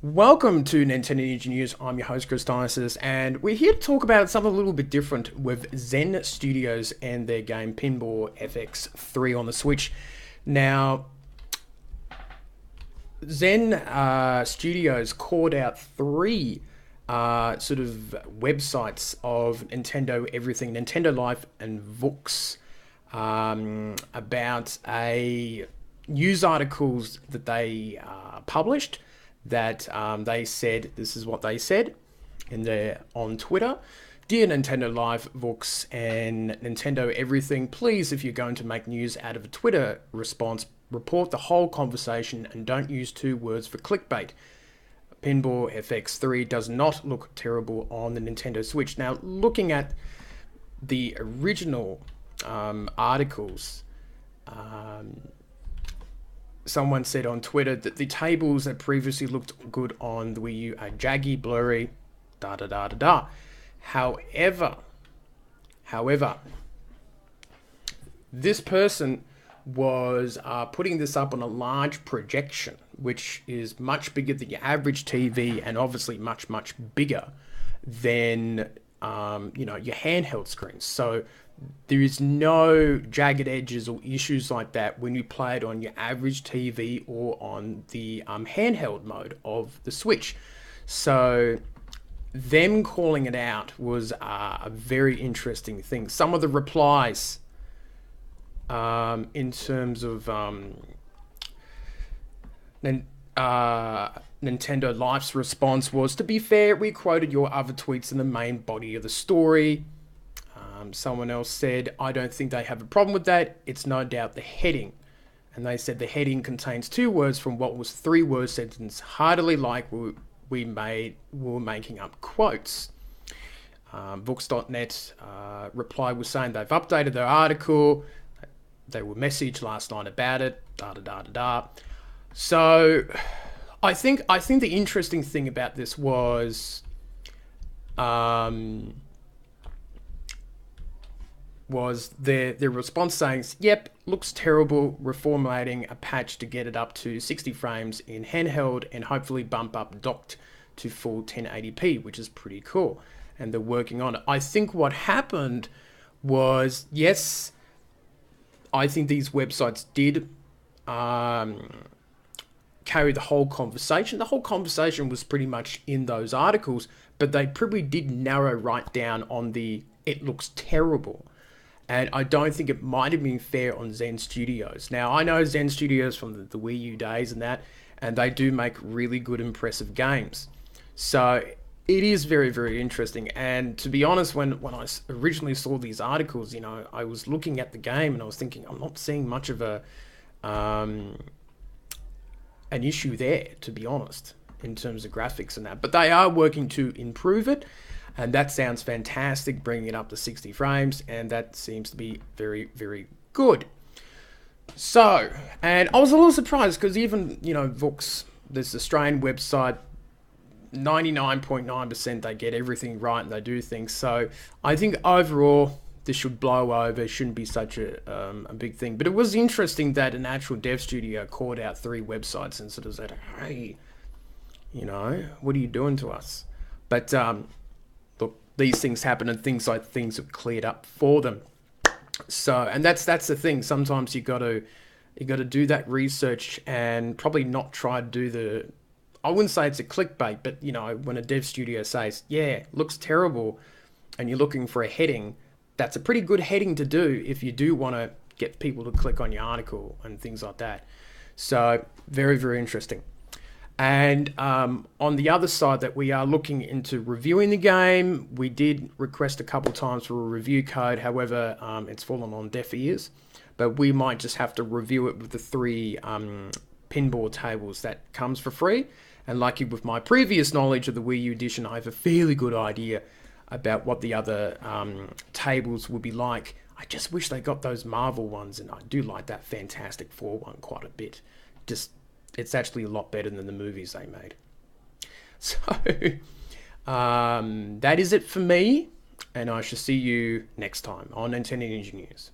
Welcome to Nintendo Ninja News. I'm your host, Chris Diasis, and we're here to talk about something a little bit different with Zen Studios and their game Pinball FX3 on the Switch. Now, Zen Studios called out three sort of websites of Nintendo Everything, Nintendo Life, and Vooks about a news articles that they published that they said, this is what they said on Twitter. Dear Nintendo Live, Vooks, and Nintendo Everything, please, if you're going to make news out of a Twitter response, report the whole conversation and don't use two words for clickbait. Pinball FX3 does not look terrible on the Nintendo Switch. Now, looking at the original articles, someone said on Twitter that the tables that previously looked good on the Wii U are jaggy, blurry, da-da-da-da-da. However, this person was putting this up on a large projection, which is much bigger than your average TV and obviously much, much bigger than, your handheld screens. So there is no jagged edges or issues like that when you play it on your average TV or on the handheld mode of the Switch. So them calling it out was a very interesting thing. Some of the replies in terms of Nintendo Life's response was, to be fair, we quoted your other tweets in the main body of the story. Someone else said, I don't think they have a problem with that. It's no doubt the heading. And they said the heading contains two words from what was three-word sentence, heartily like we were making up quotes. Books.net reply was saying they've updated their article. They were messaged last night about it. Da-da-da-da-da. So I think the interesting thing about this was their response saying, yep, looks terrible, reformulating a patch to get it up to 60 frames in handheld and hopefully bump up docked to full 1080p, which is pretty cool. And they're working on it. I think what happened was, yes, I think these websites did carry the whole conversation. The whole conversation was pretty much in those articles, but they probably did narrow right down on the it looks terrible. And I don't think it might have been fair on Zen Studios. Now, I know Zen Studios from the Wii U days and they do make really good, impressive games. So it is very, very interesting. And to be honest, when I originally saw these articles, I was looking at the game and I was thinking, I'm not seeing much of an issue there, to be honest, in terms of graphics and that. But they are working to improve it. And that sounds fantastic, bringing it up to 60 frames, and that seems to be very, very good. So, and I was a little surprised because even, Vooks, this Australian website, 99.9% they get everything right and they do things. So I think overall this should blow over. It shouldn't be such a big thing. But it was interesting that an actual dev studio called out three websites and sort of said, hey, what are you doing to us? But look, these things happen and things have cleared up for them. So, and that's the thing. Sometimes you got to do that research and probably not try to do I wouldn't say it's a clickbait, but when a dev studio says, yeah, looks terrible, and you're looking for a heading, that's a pretty good heading to do if you do want to get people to click on your article and things like that. So very, very interesting. And on the other side, that we are looking into reviewing the game. We did request a couple times for a review code. However, it's fallen on deaf ears. But we might just have to review it with the three pinball tables that comes for free. And like with my previous knowledge of the Wii U edition, I have a fairly good idea about what the other tables would be like. I just wish they got those Marvel ones, and I do like that Fantastic Four one quite a bit. It's actually a lot better than the movies they made. So, that is it for me, and I shall see you next time on Nintendo Ninja News.